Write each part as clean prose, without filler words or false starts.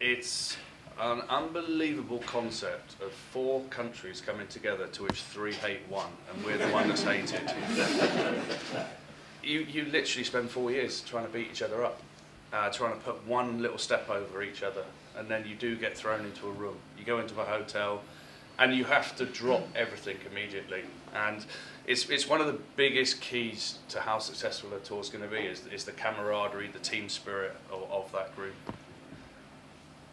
It's an unbelievable concept of 4 countries coming together to which 3 hate one, and we're the one that's hated. You literally spend 4 years trying to beat each other up, trying to put one little step over each other, and then you do get thrown into a room. You go into a hotel, and you have to drop everything immediately. And it's one of the biggest keys to how successful a tour is going to be is the camaraderie, the team spirit of that group.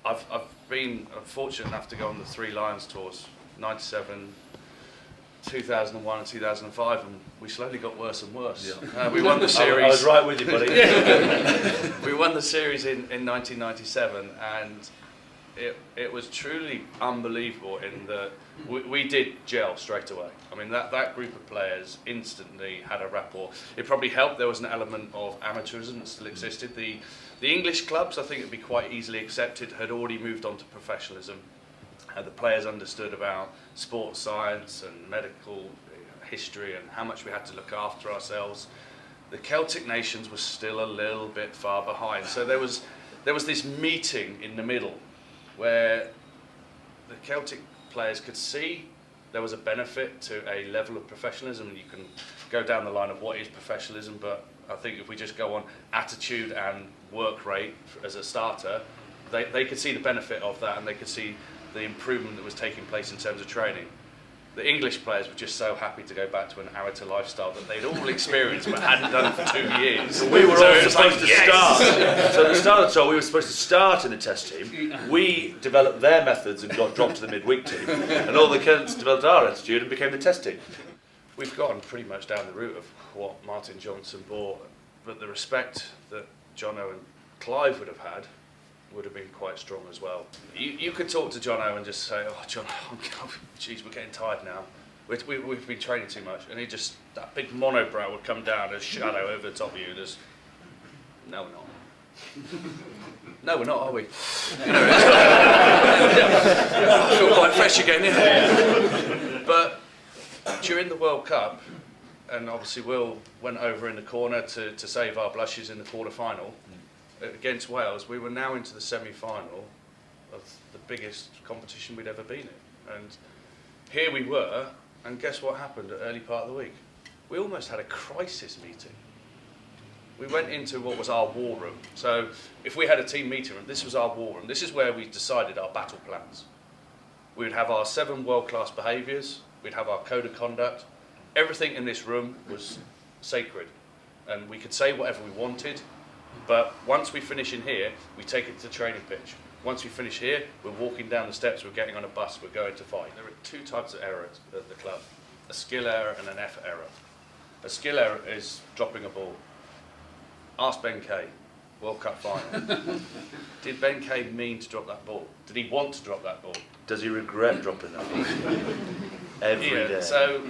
I've been fortunate enough to go on the 3 Lions tours, 97, 2001 and 2005, and we slowly got worse and worse. Yeah. We won the series. I was right with you, buddy. We won the series in 1997, and it was truly unbelievable in that we did gel straight away. I mean, that group of players instantly had a rapport. It probably helped there was an element of amateurism that still existed. The English clubs, I think it would be quite easily accepted, had already moved on to professionalism. The players understood about sports science and medical history and how much we had to look after ourselves. The Celtic nations were still a little bit far behind. So there was this meeting in the middle where the Celtic players could see there was a benefit to a level of professionalism, and you can go down the line of what is professionalism, but I think if we just go on attitude and work rate as a starter, they could see the benefit of that, and they could see the improvement that was taking place in terms of training. The English players were just so happy to go back to an amateur lifestyle that they'd all experienced but hadn't done for 2 years. So we were all supposed to start. So at the start of the tour, we were supposed to start in the test team. We developed their methods and got dropped to the midweek team. And all the Celts developed our attitude and became the test team. We've gone pretty much down the route of what Martin Johnson brought, but the respect that Jono and Clive would have had would have been quite strong as well. You could talk to Jono and just say, "Oh, John, geez, we're getting tired now. We've been training too much," and that big monobrow would come down as shadow over the top of you. There's, no, we're not. No, we're not, are we? You know, I feel quite fresh again. Yeah. But during the World Cup, and obviously Will went over in the corner to save our blushes in the quarter-final. Against Wales, we were now into the semi-final of the biggest competition we'd ever been in. And here we were, and guess what happened at the early part of the week? We almost had a crisis meeting. We went into what was our war room. So if we had a team meeting room, this was our war room. This is where we decided our battle plans. We would have our 7 world-class behaviours, we'd have our code of conduct. Everything in this room was sacred, and we could say whatever we wanted. But once we finish in here, we take it to the training pitch. Once we finish here, we're walking down the steps, we're getting on a bus, we're going to fight. There are 2 types of errors at the club: a skill error and an effort error. A skill error is dropping a ball. Ask Ben Kay, World Cup final. Did Ben Kay mean to drop that ball? Did he want to drop that ball? Does he regret dropping that ball? Every day. So,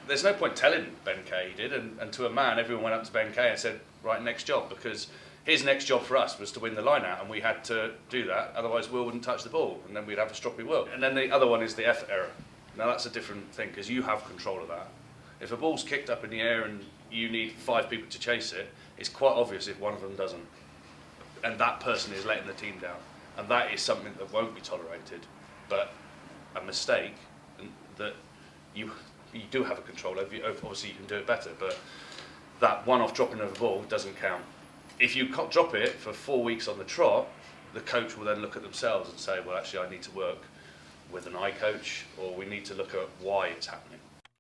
there's no point telling Ben Kay he did, and to a man, everyone went up to Ben Kay and said, right, next job, because his next job for us was to win the line-out, and we had to do that, otherwise Will wouldn't touch the ball, and then we'd have a stroppy Will. And then the other one is the effort error. Now that's a different thing, because you have control of that. If a ball's kicked up in the air and you need 5 people to chase it, it's quite obvious if one of them doesn't. And that person is letting the team down. And that is something that won't be tolerated. But a mistake that you do have a control over, obviously you can do it better, but that one-off dropping of a ball doesn't count. If you drop it for 4 weeks on the trot, the coach will then look at themselves and say, well, actually I need to work with an eye coach, or we need to look at why it's happening.